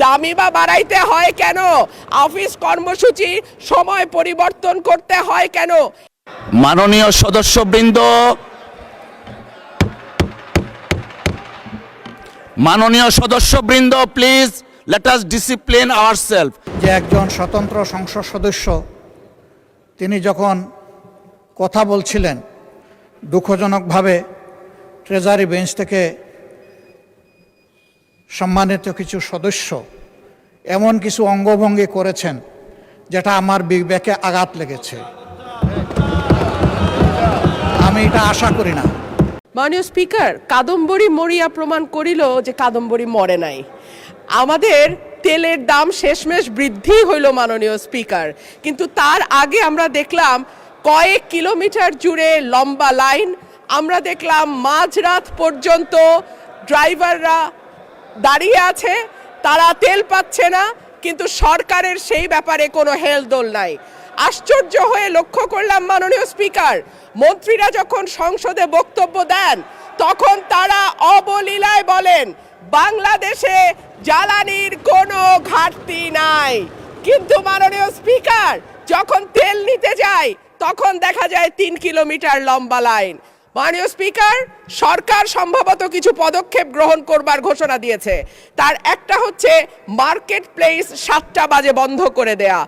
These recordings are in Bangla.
দামি বা বাড়াইতে হয় কেন? অফিস কর্মসূচি সময় পরিবর্তন করতে হয় কেন? মাননীয় সদস্যবৃন্দ, please let us discipline ourself. যে একজন স্বতন্ত্র সংসদ সদস্য তিনি যখন কথা বলছিলেন, দুঃখজনকভাবে ট্রেজারি বেঞ্চ থেকে সম্মানিত কিছু সদস্য এমন কিছু অঙ্গভঙ্গি করেছেন যেটা আমার বিবেকে আঘাত লেগেছে। আমি এটা আশা করি না। মাননীয় স্পিকার, কাদম্বরী মরিয়া প্রমাণ করিল যে কাদম্বরী মরে নাই। আমাদের তেলের দাম শেষমেশ বৃদ্ধি হইল মাননীয় স্পিকার, কিন্তু তার আগে আমরা দেখলাম কয়েক কিলোমিটার জুড়ে লম্বা লাইন। আমরা দেখলাম মাঝরাত পর্যন্ত ড্রাইভাররা দাঁড়িয়ে আছে, তারা তেল পাচ্ছে না, কিন্তু সরকারের সেই ব্যাপারে কোনো হেলদোল নাই। আশ্চর্য হয়ে লক্ষ্য করলাম মাননীয় স্পিকার, মন্ত্রীরা যখন সংসদে বক্তব্য দেন তখন তারা অবলীলায় বলেন বাংলাদেশে জ্বালানির কোনো ঘাটতি নাই, কিন্তু মাননীয় স্পিকার যখন তেল নিতে যায় তখন দেখা যায় 3 কিলোমিটার লম্বা লাইন। মাননীয় স্পিকার, সরকার সম্ভবত কিছু পদক্ষেপ গ্রহণ করবার ঘোষণা দিয়েছে। তার একটা হচ্ছে মার্কেট প্লেস 7টা বাজে বন্ধ করে দেয়া।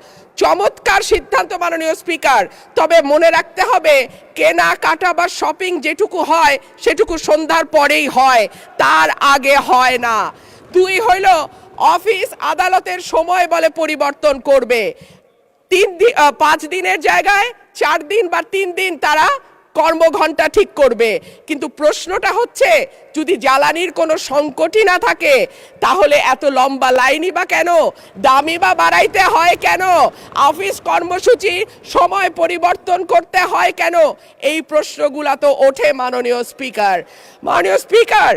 চমৎকার সিদ্ধান্ত মাননীয় স্পিকার, তবে মনে রাখতে হবে কেনাকাটা বা শপিং যেটুকু হয় সেটুকু সন্ধ্যার পরেই হয়, তার আগে হয় না। 2 হইল অফিস আদালতের সময় বলে পরিবর্তন করবে। 5 দিনের জায়গায় 4 দিন বা 3 দিন তারা কর্মঘণ্টা ঠিক করবে। কিন্তু প্রশ্নটা হচ্ছে যদি জ্বালানির কোনো সংকটই না থাকে তাহলে এত লম্বা লাইনই বা কেন? দামি বা বাড়াইতে হয় কেন? অফিস কর্মসূচি সময় পরিবর্তন করতে হয় কেন? এই প্রশ্নগুলো তো ওঠে মাননীয় স্পিকার। মাননীয় স্পিকার,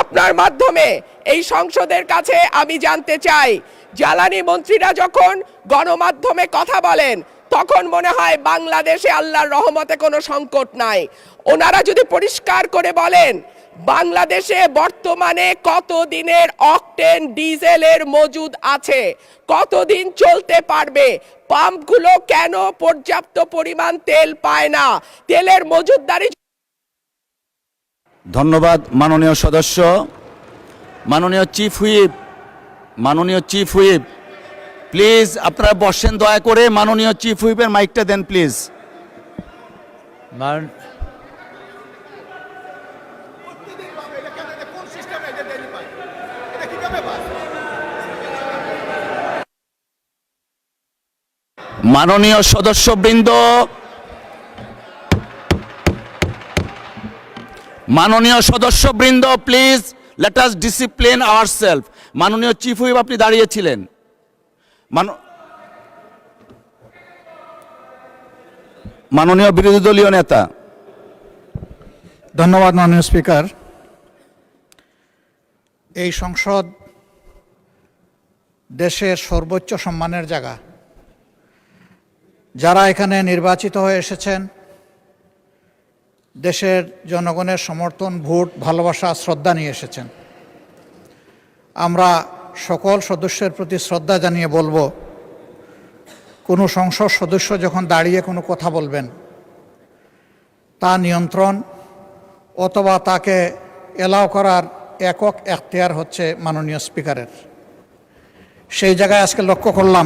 আপনার মাধ্যমে এই সংসদের কাছে আমি জানতে চাই, জ্বালানি মন্ত্রীরা যখন গণমাধ্যমে কথা বলেন তখন মনে হয় বাংলাদেশে আল্লাহর রহমতে কোনো সংকট নাই। ওনারা যদি পরিষ্কার করে বলেন বাংলাদেশে বর্তমানে কত দিনের অকটেন ডিজেলের মজুদ আছে, কতদিন চলতে পারবে, পাম্পগুলো কেন পর্যাপ্ত পরিমাণ তেল পায় না, তেলের মজুদদারি। ধন্যবাদ মাননীয় সদস্য। মাননীয় চিফ হুইপ, প্লিজ আপনারা বসেন দয়া করে। মাননীয় চিফ হুইপের মাইকটা দেন প্লিজ। মাননীয় সদস্যবৃন্দ, please let us discipline ourself. মাননীয় চিফ হুইপ, আপনি দাঁড়িয়েছিলেন। মাননীয় বিরোধী দলীয় নেতা। ধন্যবাদ মাননীয় স্পিকার। এই সংসদ দেশের সর্বোচ্চ সম্মানের জায়গা। যারা এখানে নির্বাচিত হয়ে এসেছেন দেশের জনগণের সমর্থন, ভোট, ভালোবাসা, শ্রদ্ধা নিয়ে এসেছেন। আমরা সকল সদস্যের প্রতি শ্রদ্ধা জানিয়ে বলবো, কোনো সংসদ সদস্য যখন দাঁড়িয়ে কোনো কথা বলবেন তা নিয়ন্ত্রণ অথবা তাকে এলাও করার একক এখতিয়ার হচ্ছে মাননীয় স্পিকারের। সেই জায়গায় আজকে লক্ষ্য করলাম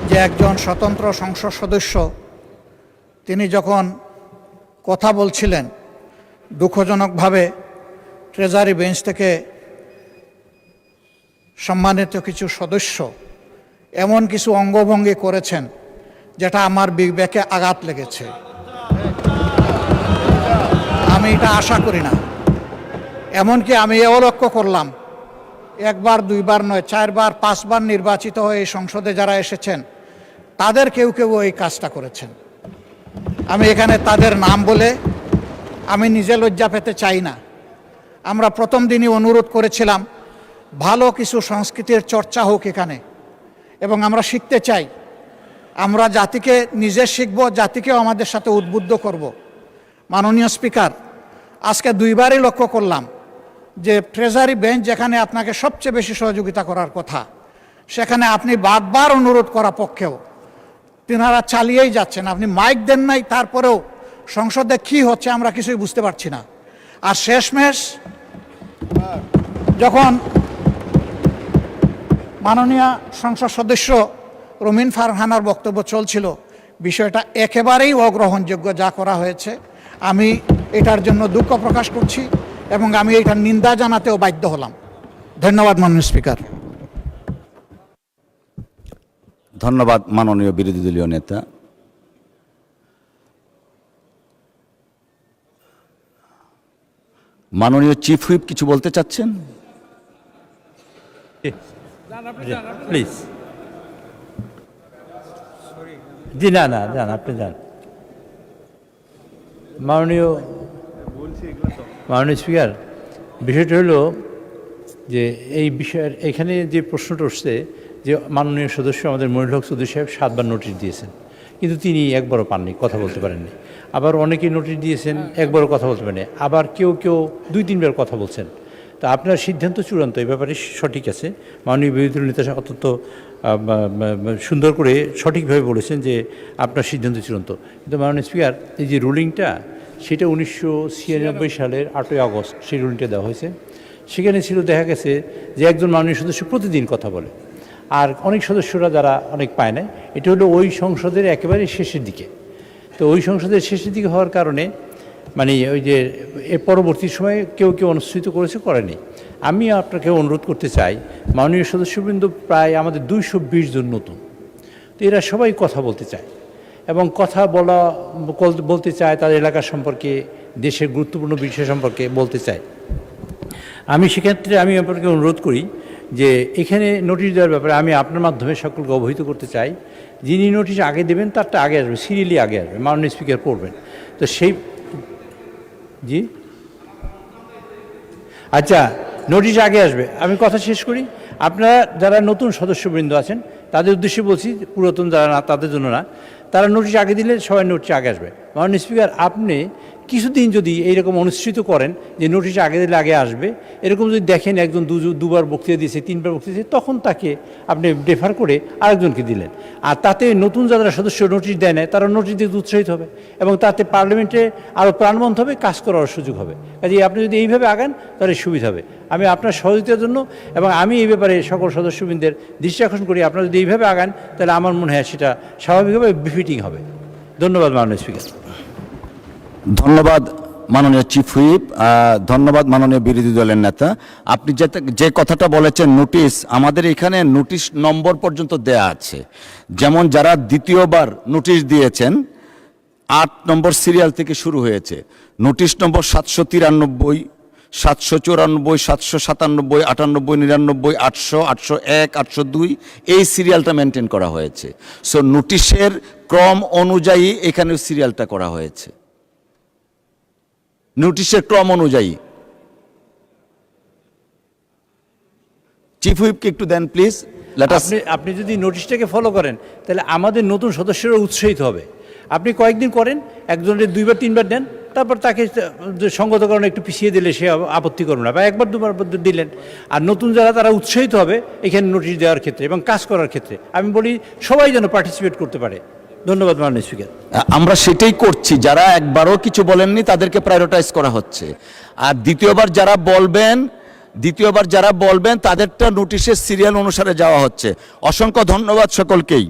যে একজন স্বতন্ত্র সংসদ সদস্য তিনি যখন কথা বলছিলেন, দুঃখজনকভাবে ট্রেজারি বেঞ্চ থেকে সম্মানিত কিছু সদস্য এমন কিছু অঙ্গভঙ্গি করেছেন যেটা আমার বিবেকে আঘাত লেগেছে। আমি এটা আশা করি না। এমনকি আমি এও লক্ষ্য করলাম, 1 বার 2 বার নয়, 4 বার 5 বার নির্বাচিত হয়ে এই সংসদে যারা এসেছেন তাদের কেউ এই কাজটা করেছেন। আমি এখানে তাদের নাম বলে আমি নিজে লজ্জা পেতে চাই না। আমরা প্রথম দিনই অনুরোধ করেছিলাম ভালো কিছু সংস্কৃতির চর্চা হোক এখানে, এবং আমরা শিখতে চাই। আমরা জাতিকে নিজে শিখব, জাতিকেও আমাদের সাথে উদ্বুদ্ধ করব। মাননীয় স্পিকার, আজকে 2 বারই লক্ষ্য করলাম যে ট্রেজারি বেঞ্চ যেখানে আপনাকে সবচেয়ে বেশি সহযোগিতা করার কথা, সেখানে আপনি বারবার অনুরোধ করা পক্ষেও তিনারা চালিয়েই যাচ্ছেন। আপনি মাইক দেন নাই, তারপরেও সংসদে কি হচ্ছে আমরা কিছুই বুঝতে পারছি না। আর শেষমেশ যখন মাননীয় সংসদ সদস্য রুমিন ফারহানার বক্তব্য চলছিল, বিষয়টা একেবারেই অগ্রহণযোগ্য যা করা হয়েছে। আমি এটার জন্য দুঃখ প্রকাশ করছি এবং আমি এটার নিন্দা জানাতেও বাধ্য হলাম। ধন্যবাদ মাননীয় স্পিকার। ধন্যবাদ মাননীয় বিরোধী দলীয় নেতা। মাননীয় চিফ হুইপ কিছু বলতে চাচ্ছেন? প্লিজ। জি না না যান, আপনি যান। মাননীয় স্পিকার, বিষয়টা হলো যে এই বিষয়ের এখানে যে প্রশ্নটা উঠছে যে মাননীয় সদস্য আমাদের মনিরুল হক চৌধুরী সাহেব 7 বার নোটিশ দিয়েছেন, কিন্তু তিনি একবারও পাননি, কথা বলতে পারেননি। আবার অনেকেই নোটিশ দিয়েছেন, একবারও কথা বলতে পারেনি। আবার কেউ 2-3 বার কথা বলছেন। তা আপনার সিদ্ধান্ত চূড়ান্ত, এই ব্যাপারে সঠিক আছে। মাননীয় বিরোধী দলীয় নেতা অত্যন্ত সুন্দর করে সঠিকভাবে বলেছেন যে আপনার সিদ্ধান্ত চূড়ান্ত। কিন্তু মাননীয় স্পিকার, এই যে রুলিংটা, সেটা 1996 সালের 8ই আগস্ট সেই রুলিংটা দেওয়া হয়েছে। সেখানে ছিল, দেখা গেছে যে একজন মাননীয় সদস্য প্রতিদিন কথা বলে, আর অনেক সদস্যরা যারা অনেক পায় না। এটা হলো ওই সংসদের একেবারে শেষের দিকে। তো ওই সংসদের শেষের দিকে হওয়ার কারণে মানে ওই যে এর পরবর্তী সময়ে কেউ অনুষ্ঠিত করেনি। আমি আপনাকে অনুরোধ করতে চাই, মাননীয় সদস্যবৃন্দ প্রায় আমাদের 220 জন নতুন, তো এরা সবাই কথা বলতে চায় এবং কথা বলতে চায় তাদের এলাকা সম্পর্কে, দেশের গুরুত্বপূর্ণ বিষয় সম্পর্কে বলতে চায়। আমি সেক্ষেত্রে আমি আপনাকে অনুরোধ করি যে এখানে নোটিশ দেওয়ার ব্যাপারে আমি আপনার মাধ্যমে সকলকে অবহিত করতে চাই। যিনি নোটিশ আগে দেবেন তারটা আগে আসবে, সিরিয়ালি আগে আসবে, মাননীয় স্পিকার পড়বেন। তো সেই জি আচ্ছা, নোটিশ আগে আসবে। আমি কথা শেষ করি। আপনারা যারা নতুন সদস্যবৃন্দ আছেন তাদের উদ্দেশ্যে বলছি, পুরাতন যারা না তাদের জন্য না, তারা নোটিশ আগে দিলে সবাই নোটিশ আগে আসবে। মাননীয় স্পিকার, আপনি কিছুদিন যদি এইরকম অনুষ্ঠিত করেন যে নোটিশ আগে দিলে আগে আসবে, এরকম যদি দেখেন একজন দুবার বক্তৃতা দিয়েছে, 3বার বক্তৃতা দিয়েছে, তখন তাকে আপনি ডেফার করে আরেকজনকে দিলেন। আর তাতে নতুন যারা সদস্য নোটিশ দেয় না তারা নোটিশ দিতে উৎসাহিত হবে এবং তাতে পার্লামেন্টে আরও প্রাণবন্ত হবে, কাজ করার সুযোগ হবে। কাজে আপনি যদি এইভাবে আগান তাহলে সুবিধা হবে। আমি আপনার সহযোগিতার জন্য এবং আমি এই ব্যাপারে সকল সদস্যবৃন্দের দৃষ্টি আকর্ষণ করি, আপনারা যদি এইভাবে আগান তাহলে আমার মনে হয় সেটা স্বাভাবিকভাবে বিফিটিং হবে। ধন্যবাদ মাননীয় স্পিকার। ধন্যবাদ মাননীয় চিফ হুইপ। ধন্যবাদ মাননীয় বিরোধী দলের নেতা। আপনি যে কথাটা বলেছেন, নোটিশ, আমাদের এখানে নোটিশ নম্বর পর্যন্ত দেয়া আছে। যেমন যারা দ্বিতীয়বার নোটিশ দিয়েছেন 8 নম্বর সিরিয়াল থেকে শুরু হয়েছে। নোটিশ নম্বর 793, 794, 797, 98, 99, 800, 801, 802 এই সিরিয়ালটা মেনটেন করা হয়েছে। সো নোটিশের ক্রম অনুযায়ী এখানেও সিরিয়ালটা করা হয়েছে, নোটিশের ক্রম অনুযায়ী। চিফ হুইপকে একটু দেন প্লিজ। আপনি যদি নোটিশটাকে ফলো করেন তাহলে আমাদের নতুন সদস্যরা উৎসাহিত হবে। আপনি কয়েকদিন করেন, একজনের 2-3বার দেন, তারপর তাকে সঙ্গত কারণে একটু পিছিয়ে দিলে সে আপত্তি করবে না, বা 1-2বার দিলেন। আর নতুন যারা তারা উৎসাহিত হবে এখানে নোটিশ দেওয়ার ক্ষেত্রে এবং কাজ করার ক্ষেত্রে। আমি বলি সবাই যেন পার্টিসিপেট করতে পারে। ধন্যবাদ মাননীয় স্পিকার। আমরা সেটাই করছি, যারা একবারও কিছু বলেননি তাদেরকে প্রায়োরিটাইজ করা হচ্ছে। আর দ্বিতীয়বার যারা বলবেন তাদেরটা নোটিশের সিরিয়াল অনুসারে যাওয়া হচ্ছে। অসংখ্য ধন্যবাদ সকলকেই।